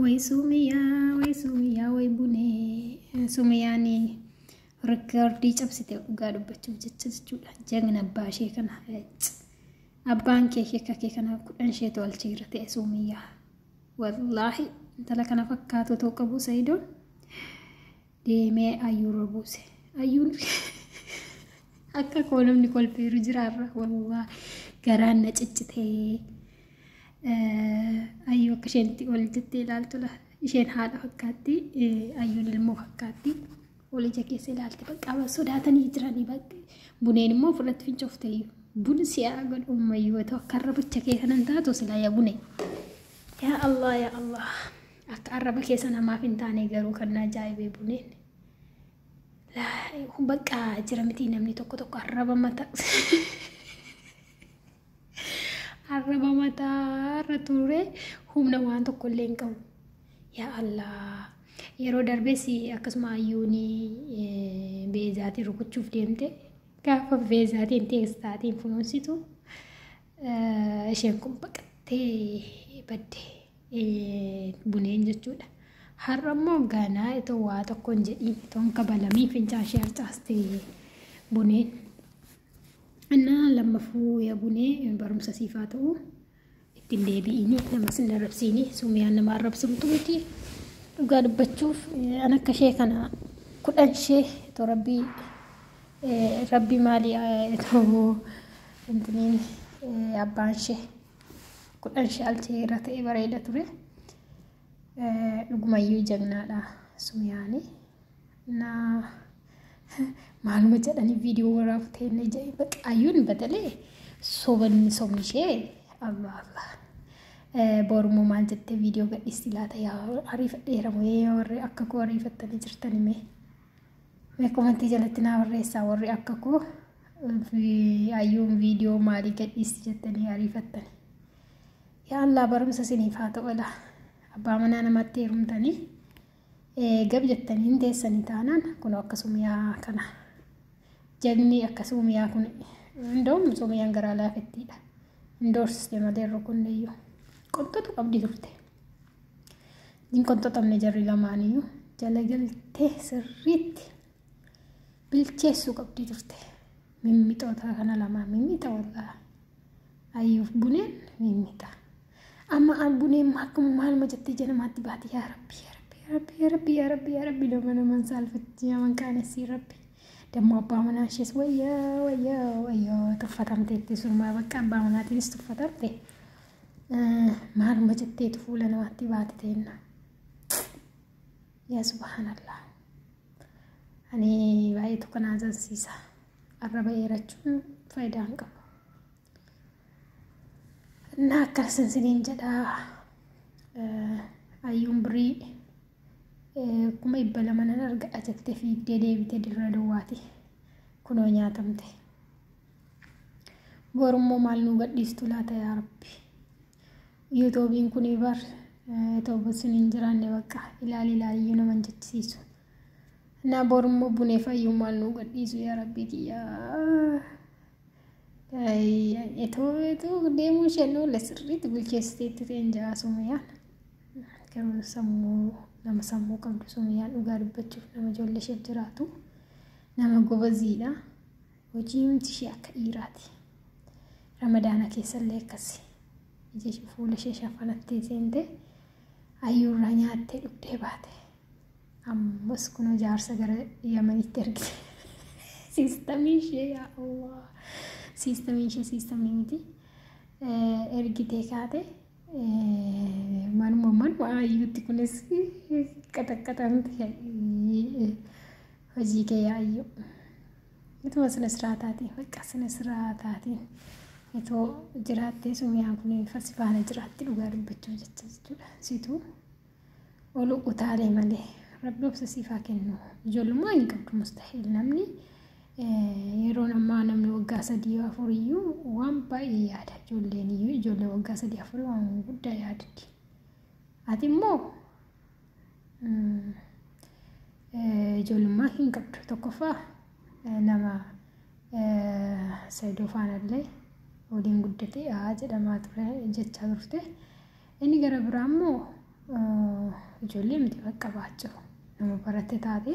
way sumiya way bune sumiyani rekordi cabsite ugaa dubbachuuf jechuudha jagna baashee kana abbaan kee kana kudhan ishee tolchee irra ta'e sumiya wallahi intala kana fakkaatu too qabu Saidon deemee ayyuu buuse ayyuun akka koolumni kolfeeru jiraarra wallahi garaan na ciccitee ayyuu akka isheenti ol jettee ilaaltula isheen haadha fakkaatti ayyuun ilmoo fakkaatti ol ija keessa ilaalte bakka sodaatanii jiranii bakka buneen immoo fudhatti fincooftee bun si'a godhummayyuu ta'u akka arrabicha kee kanan taatu silaa yaa bune yaa Allah akka arraba keessa namaaf hin taane garuu kan ajaa'ibee buneen bakka jira miti namni tokko arraba mata arraba mata rature humna waan tokko illee hin qabu yaa Allah yeroo darbesi akkasuma ayyuuni beezaatii rukuchuuf deemte gaafa beezaatiin teekstaatiin funuunsitu isheen kun baqattee badde buneen jechuudha har'ammoo ganaa itoo waa tokko hin jedhiin itoon kabalamii fincaashee harcaaste buneen innaa lammafuu yaa bunee barumsa siifaa ta'u ittiin deebi'ini nama sinna rabsiini sumiyaan nama arrabsamtu miti dhugaa dubbachuuf an akka ishee kana kudhan ishee itoo rabbi maali itoo intiniin abbaan ishee kudhan ishee alchee irra ta'e bareeda ture dhugumayyuu jagnaadha sumiyaani na maaluma jedhanii viidiyoo waraabtee inni jedhee bakka ayyuun badalee sobni ishee Allah borummoo maal jettee viidiyoo gadhiisti laata yaa ariifadheeramu warri akka koo ariifattanii jirtani mee komentii jalatti naa barreessaa warri akka koo ayyuun viidiyoo maalii gadhiisti jettanii ariifattani yaa Allah barumsa isiniif haa ta'udha abbaa manaa namatti heerumtanii gab jettanii hin teessanii taanaan kun akka sumiyaa kana jagni akka sumiyaa kun indoom sumiyaan garaa laafettiidha indoorsiste malee rukunneeyyuu qonxotu qabdi turte din qonxotamne jarri lamaaniyyuu jala galtee sirriitti bilcheessuu qabdi turte mimmixoota kana lamaan mimmixa wallaa ayyuuf buneen mimmixa amma buneen akkuma maaluma jettee janamaatti baate yaa rabbi nama saalfatti yaman kaanessi rabbi dammo abbaa manaa ishees wayyaa tuffatamteetti sunumaa bakka abbaa manaatiinis tuffatamte maaluma jetteetu fuula namaatti baate teenna yaa subhaanallah ani baay'ee tokko na ajansiisa arraba eerachuun faayidaa hin qabu na akkasiin siniin jedhaa ayyuun birii kuma ibbala manan argaa jettee fiigdee deebitee dirra duwwaati kunoo nyaatamte borummoo maal nu gadhiistu laata yaa rabbi yuutuubiin kunii bar toobasin hin jiraanne bakka ilaaliyyuu naman jechisiisu na borummoo bunee fayyuu maal nu gadhiisu yaa rabbi kiyyaa etoo deemuu isheen sirriitti bilcheessiteetti ta'een ja'a sumiyaan garuu nama sammuu qabdu sumiyaan dhugaa dubbachuuf nama ijoollee ishee jiraatu nama gobaziidha hojii humti ishee akka dhiiraati ramadaana keessallee akkasi ija ishee fuula ishee shafanattee seente ayyuurraa nyaattee dhugdee baate ammas kunoo jaarsa gara yamanitti ergite siistamii ishee yaa Allah siistamii miti ergitee kaate manuma ayyuutti kunis qaxaqqaxamte hojii kee yaayyuu ituma sina siraataatiin bakka sina siraataatiin itoo jiraattee sumiyaan kun farsifaana jiraatti dhugaa dubbachuu jechuudha situu olu utaalee malee rabbi obsasiifaa kennu ijoollummaa hin qabdu mustahiil namni yeroo ammaa namni waggaa 3-4 waan baay'ee yaada ijoollee waggaa 3-4 waan guddaa yaadatti ati immoo ijoollummaa hin qabdu tokkoffaa nama Saidoo faanallee waliin guddate jedhamaa ture jechaa turte inni gara biraa immoo ijoollee miti bakka baachuu nama baratte taate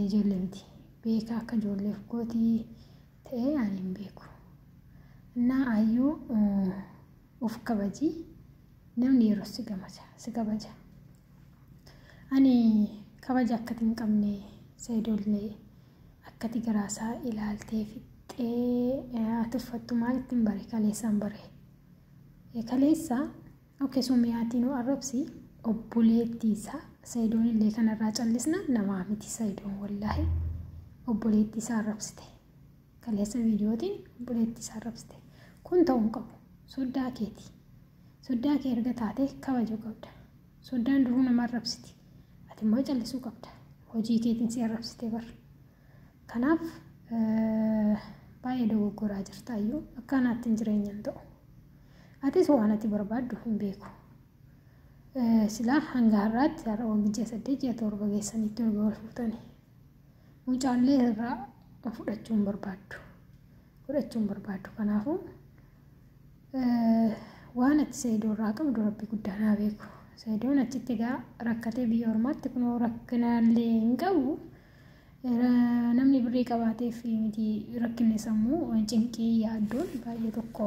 ijoollee miti beekaa akka ijoolleef gootii ta'ee ani hin beeku. Innaa ayyuu uf kabaji namni yeroo si kabaja. Ani kabaja akkati hin qabne Saidollee akkati garaasaa ilaaltee fixxee atuffattu maalitti hin bare kaleessaan bare. Kaleessa sumiyaatiin arrabsi obboleettii isaa Saidoon illee kanarraa callisna namaa miti Saidoon wallaahi obboleettii isaa arrabsite. Kaleessa viidiyootiin obboleettii isaa arrabsite. Kun ta'uu hin qabu. Soddaa keeti. Soddaa kee erga taate kabajuu qabda. Soddaan duruu nama arrabsiti. Ati immoo callisuu qabda. Hojii keetiin si arrabsite bar. Kanaaf baay'ee dogoggoraa jirta iyyuu akkanaatti hin jireenyaan ta'u. Atis waan ati barbaaddu hin beeku. Silaa hanga har'aatti har'a waggaa 8-7 geessanitti erga wal fuutanii. Mucaallee irraa fudhachuun barbaaddu. Kanaafuu waan ati Saidoo irraa qabdu rabbi guddaa naa beeku. Saidoon achitti egaa rakkatee biyya ormaatti kunoo rakkinaallee hin qabu. Namni birrii qabaateef miti rakkinni sammuu cinqii yaaddoon baay'ee tokko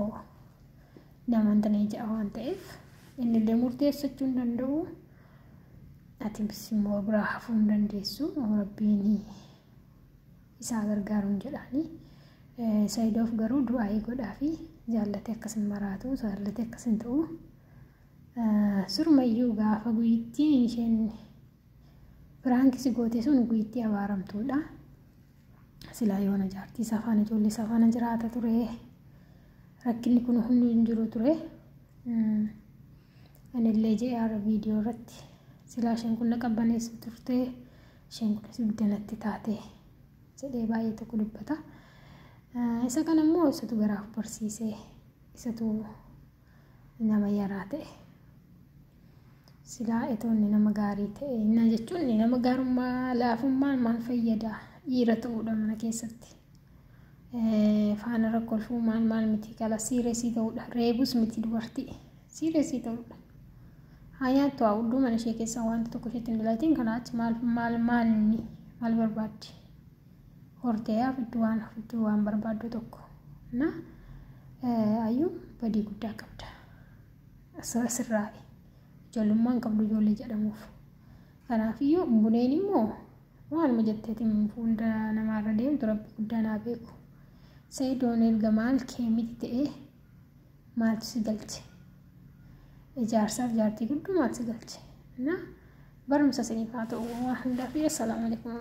namaan tanee ja'a waan ta'eef inni illee murteessachuu hin danda'u. Ati immoo biraa hafuu hin dandeessu. Rabbiin isaa gargaaruun jedhaani. Saidoof garuu du'aa godhaa fi jaallatee akkasin maraatu jaallatee akkasin ta'u. Surmayyuu gaafa guyittiin isheen Firaankisi goote sun guyittii abaaramtuudha. Silaa yoona jaartii safaan ijoollee safaan jiraata ture. Rakkinni kun hundi hin jiru ture. Anillee jedhaa viidiyoo irratti silaa isheen kun naqabbaneessa turte isheen kun sibdanatti taate jedhee baay'ee tokko dubbata. Isa kana immoo isatu garaaf barsiisee isatu nama yaraa ta'e. Silaa etoonni nama gaarii ta'e inna jechuun nama gaarummaa laafummaan maal fayyada dhiira ta'uudha mana keessatti. Faana rakkolfuu maal miti kala siireesii ta'uudha. Reebus miti dubartii siireesii ta'uudha. Hayaattu haa'udduu mana ishee keessaa wanta tokko isheetti hin dilatiin kanaa achi maal barbaaddi. Hortee fidduu waan barbaaddu tokko. Ayyuu badii guddaa qabda. Asirraa'i. Ijoollummaan qabdu ijoollee jedhamuuf. Kanaaf iyyuu buneen immoo maaluma jetteetiin fuula namaarra deemtu rabbi guddaa naa beeku. Saidoon erga maal kee miti ta'ee maaltu si galche. Ijaarsaaf jaartii guddoo maal si galche. Barumsa isiniif haa ta'u waan hundaa fi assalaamu alaikum.